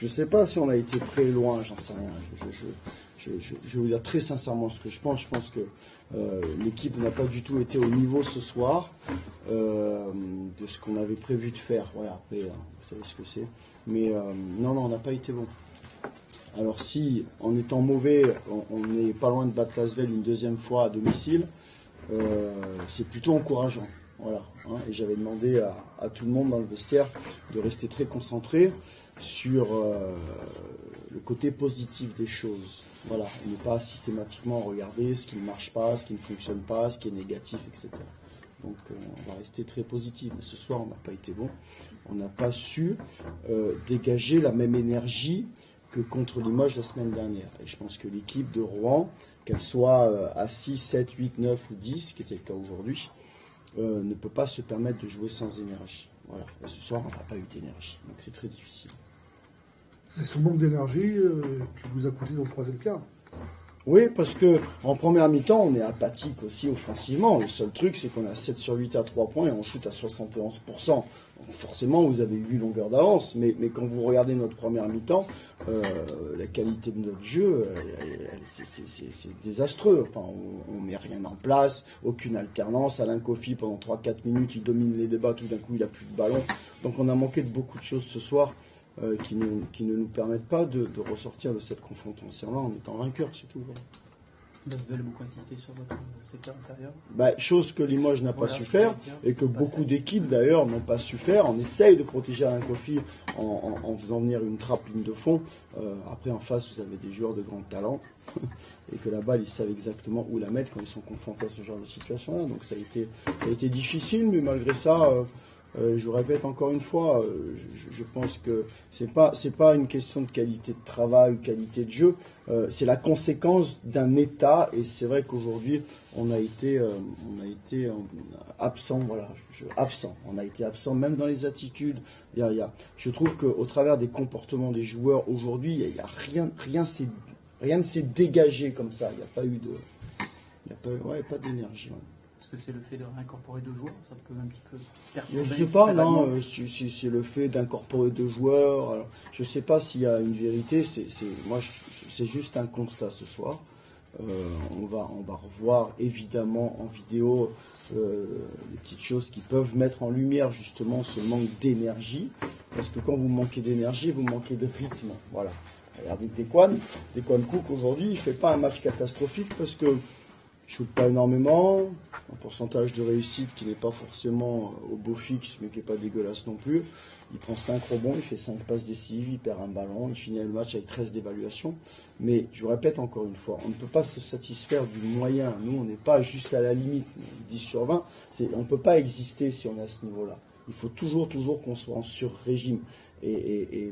Je ne sais pas si on a été très loin, j'en sais rien. Je vais vous dire très sincèrement ce que je pense. Je pense que l'équipe n'a pas du tout été au niveau ce soir de ce qu'on avait prévu de faire. Voilà, après, vous savez ce que c'est. Mais non, on n'a pas été bon. Alors si, en étant mauvais, on n'est pas loin de battre Lasvel une deuxième fois à domicile, c'est plutôt encourageant. Voilà, hein. Et j'avais demandé à tout le monde dans le vestiaire de rester très concentré sur le côté positif des choses. Voilà, et ne pas systématiquement regarder ce qui ne marche pas, ce qui ne fonctionne pas, ce qui est négatif, etc. Donc on va rester très positif. Mais ce soir, on n'a pas été bon. On n'a pas su dégager la même énergie que contre Limoges la semaine dernière. Et je pense que l'équipe de Rouen, qu'elle soit à 6, 7, 8, 9 ou 10, qui était le cas aujourd'hui, ne peut pas se permettre de jouer sans énergie. Voilà. Et ce soir, on n'a pas eu d'énergie. Donc c'est très difficile. C'est ce manque d'énergie qui vous a coûté dans le troisième quart. Oui, parce que en première mi-temps, on est apathique aussi offensivement. Le seul truc, c'est qu'on a 7 sur 8 à 3 points et on shoot à 71%. Donc forcément, vous avez 8 longueurs d'avance. Mais quand vous regardez notre première mi-temps, la qualité de notre jeu, c'est désastreux. Enfin, on met rien en place, aucune alternance. Alain Kofi, pendant 3-4 minutes, il domine les débats. Tout d'un coup, il n'a plus de ballon. Donc on a manqué de beaucoup de choses ce soir. Qui ne nous permettent pas de ressortir de cette confrontation-là en étant vainqueurs, c'est tout. Voilà. Lasvel, beaucoup insisté sur votre secteur intérieur. Chose que Limoges n'a pas su faire et que beaucoup d'équipes d'ailleurs n'ont pas su faire. On essaye de protéger Alain Kofi en faisant venir une trappe ligne de fond. Après, en face, vous avez des joueurs de grand talent et que la balle, ils savent exactement où la mettre quand ils sont confrontés à ce genre de situation-là. Donc ça a été difficile, mais malgré ça... je vous répète encore une fois, je pense que c'est pas une question de qualité de travail ou qualité de jeu, c'est la conséquence d'un état, et c'est vrai qu'aujourd'hui on a été absent, voilà, absent. On a été absent même dans les attitudes. Je trouve qu'au travers des comportements des joueurs aujourd'hui, il y a rien ne s'est dégagé comme ça. Il n'y a pas eu pas d'énergie. Ouais. Est-ce que c'est le fait de réincorporer 2 joueurs? Ça peut un petit peu perturber. Je ne sais pas, non, si c'est le fait d'incorporer 2 joueurs. Alors, je ne sais pas s'il y a une vérité. C'est juste un constat ce soir. On va revoir évidemment en vidéo les petites choses qui peuvent mettre en lumière justement ce manque d'énergie. Parce que quand vous manquez d'énergie, vous manquez de rythme. Voilà. Regardez Dequan Cook aujourd'hui, il ne fait pas un match catastrophique parce que il ne shoot pas énormément, un pourcentage de réussite qui n'est pas forcément au beau fixe, mais qui n'est pas dégueulasse non plus. Il prend 5 rebonds, il fait 5 passes décisives, il perd un ballon, il finit le match avec 13 d'évaluation. Mais je vous répète encore une fois, on ne peut pas se satisfaire du moyen. Nous, on n'est pas juste à la limite, 10 sur 20. On ne peut pas exister si on est à ce niveau-là. Il faut toujours qu'on soit en sur-régime. Et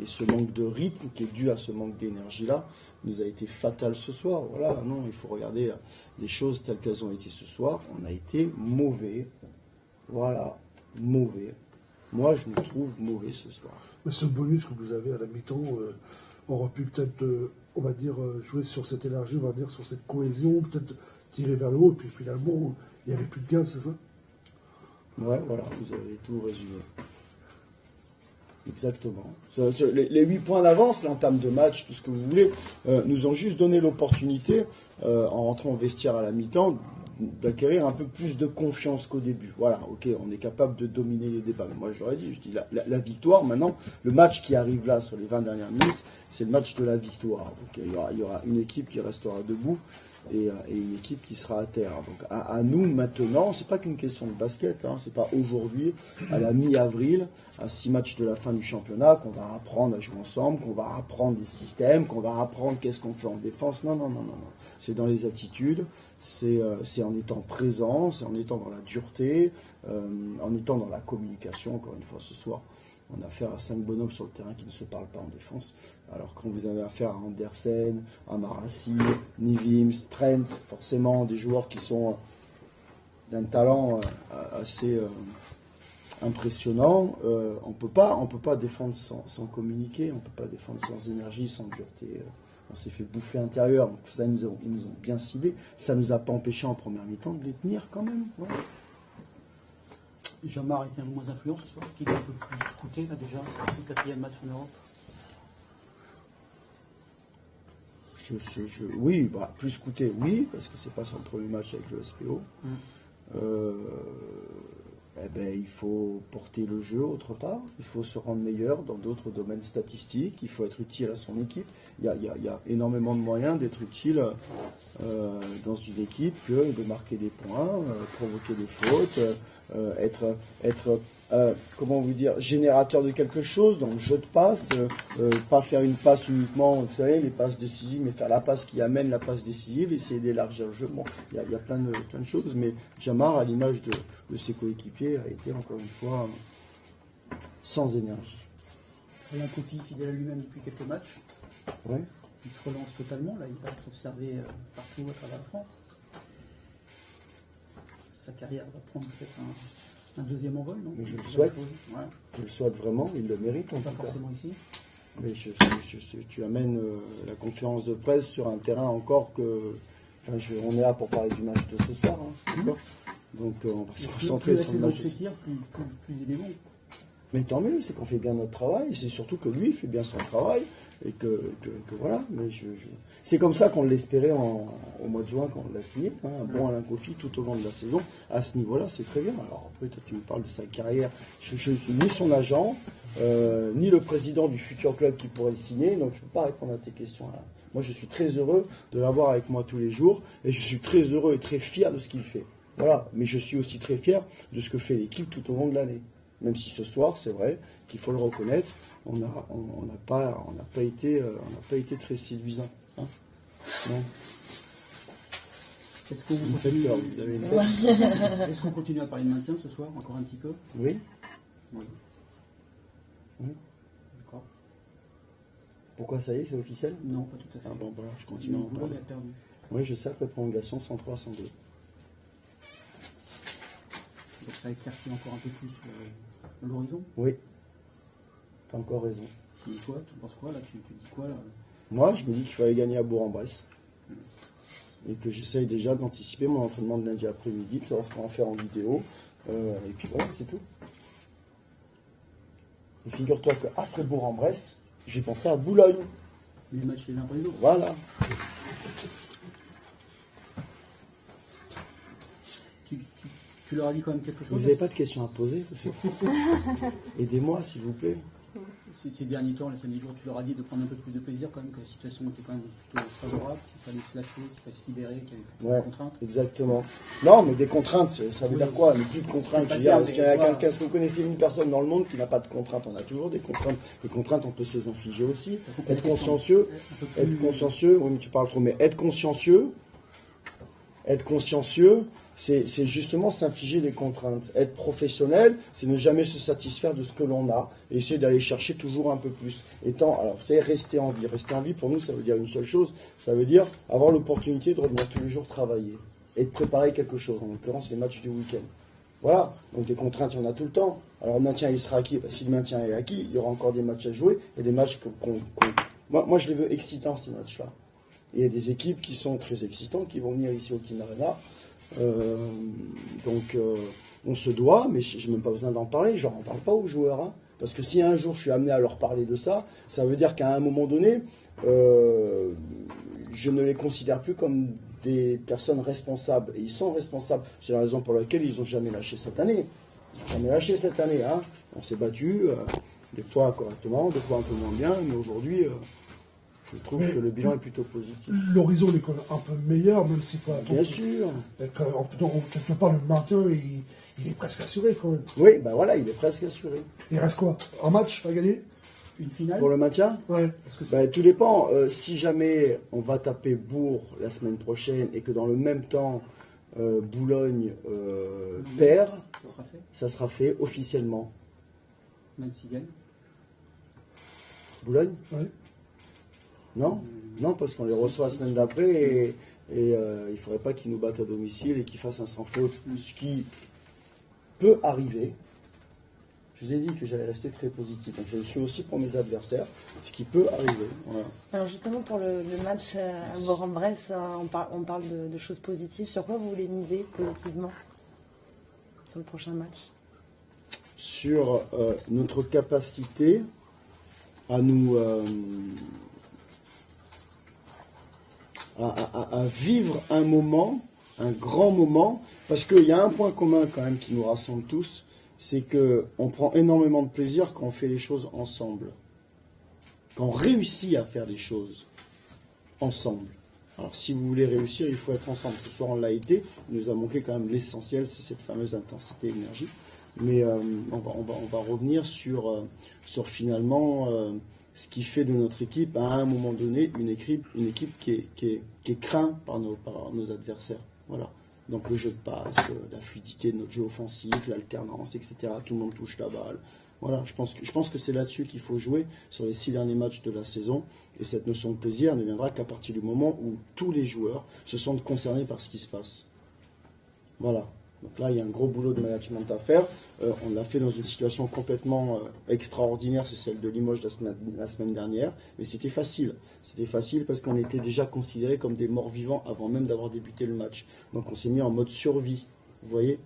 ce manque de rythme qui est dû à ce manque d'énergie-là nous a été fatal ce soir. Voilà, non, il faut regarder les choses telles qu'elles ont été ce soir. On a été mauvais. Voilà, mauvais. Moi, je me trouve mauvais ce soir. Mais ce bonus que vous avez à la mi-temps aurait pu peut-être, on va dire, jouer sur cette énergie, on va dire, sur cette cohésion, peut-être tirer vers le haut, et puis finalement, il n'y avait plus de gaz, c'est ça? Ouais, voilà, vous avez tout résumé. Exactement. Les 8 points d'avance, l'entame de match, tout ce que vous voulez, nous ont juste donné l'opportunité, en rentrant au vestiaire à la mi-temps, d'acquérir un peu plus de confiance qu'au début. Voilà, ok, on est capable de dominer les débats. Mais moi, je dis, la victoire, maintenant, le match qui arrive là, sur les 20 dernières minutes, c'est le match de la victoire. Donc, il y aura une équipe qui restera debout et une équipe qui sera à terre. Donc, à nous, maintenant, c'est pas qu'une question de basket, hein, c'est pas aujourd'hui, à la mi-avril, à 6 matchs de la fin du championnat, qu'on va apprendre à jouer ensemble, qu'on va apprendre les systèmes, qu'on va apprendre qu'est-ce qu'on fait en défense. Non. C'est dans les attitudes, c'est en étant présent, c'est en étant dans la dureté, en étant dans la communication. Encore une fois, ce soir, on a affaire à 5 bonhommes sur le terrain qui ne se parlent pas en défense. Alors quand vous avez affaire à Andersen, à Marassi, Nivims, Trent, forcément des joueurs qui sont d'un talent assez impressionnant, on peut pas défendre sans communiquer, on ne peut pas défendre sans énergie, sans dureté. On s'est fait bouffer intérieur, ça ils nous ont bien ciblé. Ça ne nous a pas empêché en première mi-temps de les tenir quand même. Ouais. Jamar était un peu moins influent ce soir. Est-ce qu'il est un peu plus scouté là déjà? C'est le 4e match en Europe. Oui, bah, plus coûter, oui, parce que c'est pas son premier match avec le SPO. Eh ben, il faut porter le jeu autre part, il faut se rendre meilleur dans d'autres domaines statistiques, il faut être utile à son équipe. Il y a énormément de moyens d'être utile dans une équipe que de marquer des points, provoquer des fautes, être comment vous dire, générateur de quelque chose, dans le jeu de passe, pas faire une passe uniquement, vous savez, les passes décisives, mais faire la passe qui amène la passe décisive, essayer d'élargir le jeu. Bon, il y a plein de choses, mais Jamar, à l'image de ses coéquipiers, a été encore une fois sans énergie. Ryan Kofi, fidèle à lui-même depuis quelques matchs. Ouais. Il se relance totalement, là, il va être observé partout à travers la France. Sa carrière va prendre peut-être un deuxième envol, non? Mais je le souhaite. Ouais. Je le souhaite vraiment, il le mérite en Pas tout cas. forcément ici. Mais tu amènes la conférence de presse sur un terrain encore que... Enfin, on est là pour parler du match de ce soir, hein, d'accord. Donc on va se concentrer plus la sur le saison match. s'étire, plus il est bon. Mais tant mieux, c'est qu'on fait bien notre travail, c'est surtout que lui fait bien son travail, et que voilà. Mais c'est comme ça qu'on l'espérait au mois de juin quand on l'a signé, hein, un bon Alain Kofi tout au long de la saison. À ce niveau-là, c'est très bien. Alors après, toi, tu me parles de sa carrière. Je ne suis ni son agent, ni le président du futur club qui pourrait le signer, donc je ne peux pas répondre à tes questions là. Moi, je suis très heureux de l'avoir avec moi tous les jours, et je suis très heureux et très fier de ce qu'il fait. Voilà. Mais je suis aussi très fier de ce que fait l'équipe tout au long de l'année. Même si ce soir, c'est vrai qu'il faut le reconnaître, on n'a pas été très séduisant. Hein, non. Est-ce qu'on Vous me faites peur, vous avez une tête. Est-ce qu'on continue à parler de maintien ce soir, encore un petit peu? Oui. Oui. Oui. D'accord. Pourquoi ça y est, c'est officiel? Non, pas tout à fait. Ah bon, voilà, je continue à en Boulogne parler. a perdu. Oui, je sais, après prolongation, 103 à 102. Donc ça éclaircit encore un peu plus l'horizon. Oui. T'as encore raison. Tu dis quoi? Tu penses quoi là? Tu dis quoi là? Moi, je me dis qu'il fallait gagner à Bourg-en-Bresse. Et que j'essaye déjà d'anticiper mon entraînement de lundi après-midi, de savoir ce qu'on va faire en vidéo. Et puis voilà, c'est tout. Et figure-toi qu'après Bourg-en-Bresse, j'ai pensé à Boulogne. Les matchs les uns après les autres. Voilà. Tu leur as dit quand même quelque chose? Vous n'avez pas de questions à poser? Aidez-moi, s'il vous plaît. Ces derniers temps, les derniers jours, tu leur as dit de prendre un peu plus de plaisir quand même, que la situation était quand même plutôt favorable, qu'il fallait se lâcher, qu'il fallait se libérer, qu'il y avait plus de contraintes. Exactement. Non, mais des contraintes, ça veut dire quoi? Mais plus de contraintes. Je veux dire, est-ce que vous connaissez une personne dans le monde qui n'a pas de contraintes? On a toujours des contraintes. Les contraintes, on peut se les infliger aussi. Être consciencieux, oui, mais tu parles trop, mais être consciencieux, c'est justement s'infliger des contraintes. Être professionnel, c'est ne jamais se satisfaire de ce que l'on a et essayer d'aller chercher toujours un peu plus. Alors, c'est rester en vie. Rester en vie, pour nous, ça veut dire une seule chose. Ça veut dire avoir l'opportunité de revenir tous les jours travailler et de préparer quelque chose. En l'occurrence, les matchs du week-end. Voilà. Donc, des contraintes, il y en a tout le temps. Alors, le maintien, il sera acquis. Si le maintien est acquis, il y aura encore des matchs à jouer et des matchs Moi, je les veux excitants, ces matchs-là. Il y a des équipes qui sont très excitantes, qui vont venir ici au Kin Arena. Donc on se doit, mais je n'ai même pas besoin d'en parler, je n'en parle pas aux joueurs, hein, parce que si un jour je suis amené à leur parler de ça, ça veut dire qu'à un moment donné, je ne les considère plus comme des personnes responsables, et ils sont responsables, c'est la raison pour laquelle ils n'ont jamais lâché cette année. Hein. On s'est battu, des fois correctement, des fois un peu moins bien, mais aujourd'hui... je trouve que le bilan est plutôt positif. L'horizon est quand même un peu meilleur, même s'il faut attendre. Bien sûr. Quelque part, le maintien, il est presque assuré quand même. Oui, ben voilà, il est presque assuré. Il reste quoi? Un match à gagner? Une finale? Pour le maintien? Ouais. Tout dépend. Si jamais on va taper Bourg la semaine prochaine et que dans le même temps, Boulogne perd, ça sera fait officiellement. Même s'il gagne? Boulogne? Ouais. Non, parce qu'on les reçoit la semaine d'après et il ne faudrait pas qu'ils nous battent à domicile et qu'ils fassent un sans faute, ce qui peut arriver. Je vous ai dit que j'allais rester très positif. Donc je le suis aussi pour mes adversaires, ce qui peut arriver. Voilà. Alors justement, pour le match à Bourg-en-Bresse, on parle de choses positives. Sur quoi vous voulez miser positivement sur le prochain match? Sur notre capacité à nous... à vivre un moment, un grand moment, parce qu'il y a un point commun quand même qui nous rassemble tous, c'est qu'on prend énormément de plaisir quand on fait les choses ensemble, quand on réussit à faire les choses ensemble. Alors si vous voulez réussir, il faut être ensemble. Ce soir on l'a été, il nous a manqué quand même l'essentiel, c'est cette fameuse intensité énergie. Mais on va revenir sur finalement ce qui fait de notre équipe, à un moment donné, une équipe qui est crainte par nos adversaires. Voilà. Donc le jeu de passe, la fluidité de notre jeu offensif, l'alternance, etc. Tout le monde touche la balle. Voilà, je pense que c'est là-dessus qu'il faut jouer sur les 6 derniers matchs de la saison. Et cette notion de plaisir ne viendra qu'à partir du moment où tous les joueurs se sentent concernés par ce qui se passe. Voilà. Donc là, il y a un gros boulot de management à faire. On l'a fait dans une situation complètement extraordinaire, c'est celle de Limoges la semaine dernière. Mais c'était facile. C'était facile parce qu'on était déjà considérés comme des morts vivants avant même d'avoir débuté le match. Donc on s'est mis en mode survie. Vous voyez ?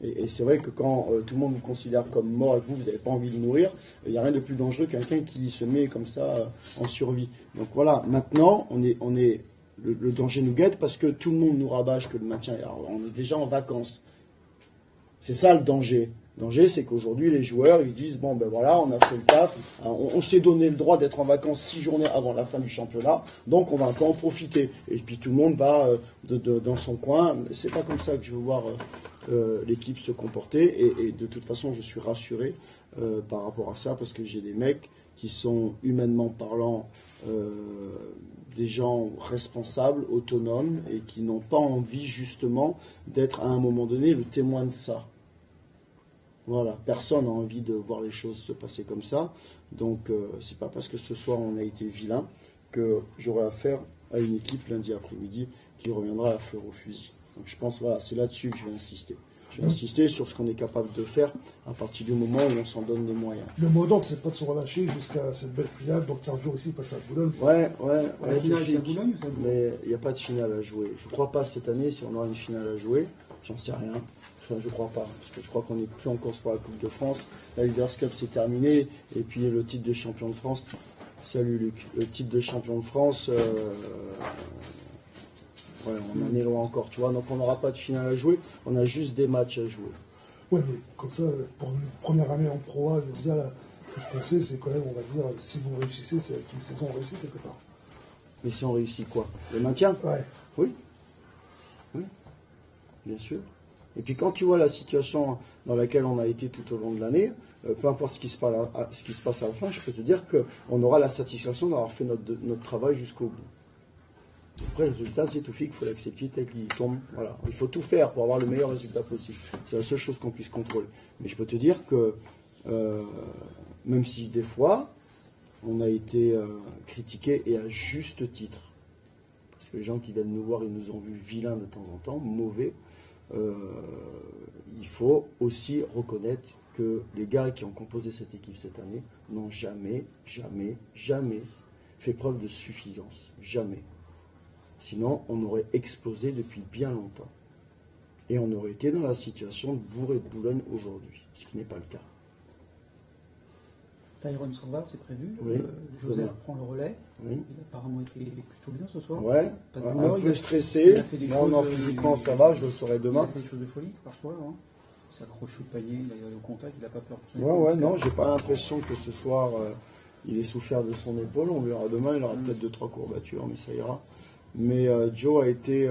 Et c'est vrai que quand tout le monde vous considère comme mort et que vous n'avez pas envie de mourir, il n'y a rien de plus dangereux qu'un quelqu'un qui se met comme ça en survie. Donc voilà, maintenant, le danger nous guette parce que tout le monde nous rabâche que le maintien, alors on est déjà en vacances. C'est ça le danger. Le danger, c'est qu'aujourd'hui, les joueurs, ils disent, bon ben voilà, on a fait le taf, on s'est donné le droit d'être en vacances 6 journées avant la fin du championnat, donc on va un peu en profiter. Et puis tout le monde va dans son coin. C'est pas comme ça que je veux voir l'équipe se comporter. Et de toute façon, je suis rassuré par rapport à ça, parce que j'ai des mecs qui sont, humainement parlant, des gens responsables, autonomes, et qui n'ont pas envie justement d'être à un moment donné le témoin de ça. Voilà, personne n'a envie de voir les choses se passer comme ça. Donc c'est pas parce que ce soir on a été vilain que j'aurai affaire à une équipe lundi après-midi qui reviendra à fleur au fusil. Donc je pense, voilà, c'est là-dessus que je vais insister. Je vais insister sur ce qu'on est capable de faire à partir du moment où on s'en donne les moyens. Le mot d'ordre, c'est pas de se relâcher jusqu'à cette belle finale. Donc 15 jours ici, passe à Boulogne. Ouais, La finale, c'est à Boulogne ou c'est à Boulogne ? mais il n'y a pas de finale à jouer. Je ne crois pas cette année si on aura une finale à jouer. J'en sais rien. Enfin, je ne crois pas. Parce que je crois qu'on n'est plus en course pour la Coupe de France. La Leaders Cup, c'est terminé. Et puis le titre de champion de France. Salut Luc. Le titre de champion de France, ouais, on en est loin encore, tu vois. Donc on n'aura pas de finale à jouer. On a juste des matchs à jouer. Oui, mais comme ça, pour une première année en Pro A, je veux dire, là, tout ce qu'on sait, c'est quand même, on va dire, si vous réussissez, c'est une saison réussie quelque part. Mais si on réussit quoi? Le maintien? Ouais. Oui. Oui. Bien sûr. Et puis quand tu vois la situation dans laquelle on a été tout au long de l'année, peu importe ce qui se passe à la fin, je peux te dire qu'on aura la satisfaction d'avoir fait notre travail jusqu'au bout. Après, le résultat, c'est tout fait, il faut l'accepter tel qu'il tombe. Voilà. Il faut tout faire pour avoir le meilleur résultat possible. C'est la seule chose qu'on puisse contrôler. Mais je peux te dire que, même si des fois, on a été critiqué, et à juste titre, parce que les gens qui viennent nous voir, ils nous ont vus vilains de temps en temps, mauvais, il faut aussi reconnaître que les gars qui ont composé cette équipe cette année n'ont jamais fait preuve de suffisance. Jamais. Sinon, on aurait explosé depuis bien longtemps. Et on aurait été dans la situation de Bourg et de Boulogne aujourd'hui, ce qui n'est pas le cas. Tyrone s'en va, c'est prévu. Oui. Joseph prend le relais. Oui. Il a apparemment été plutôt bien ce soir. Ouais, Pas de un douleur, peu stressé. il a fait des Non, choses, physiquement, ça va, je le saurai demain. Il a fait des choses de folie parfois. Hein. Il s'accroche au panier, il a au contact, il n'a pas peur. Ouais, non, j'ai pas l'impression que ce soir, il ait souffert de son épaule. On verra demain, il aura peut-être 2-3 courbatures, mais ça ira. Mais Joe a été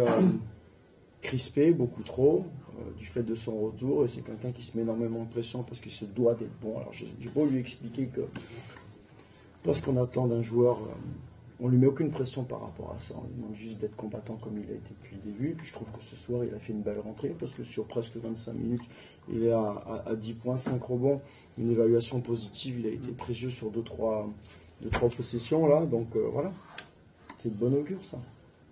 crispé, beaucoup trop, du fait de son retour, et c'est quelqu'un qui se met énormément de pression parce qu'il se doit d'être bon. Alors j'ai beau lui expliquer que parce qu'on attend d'un joueur, on lui met aucune pression par rapport à ça, on lui demande juste d'être combattant comme il a été depuis le début. Et puis je trouve que ce soir il a fait une belle rentrée parce que sur presque 25 minutes, il est à 10 points, 5 rebonds, une évaluation positive, il a été précieux sur 2-3 possessions là, donc voilà, c'est de bon augure ça.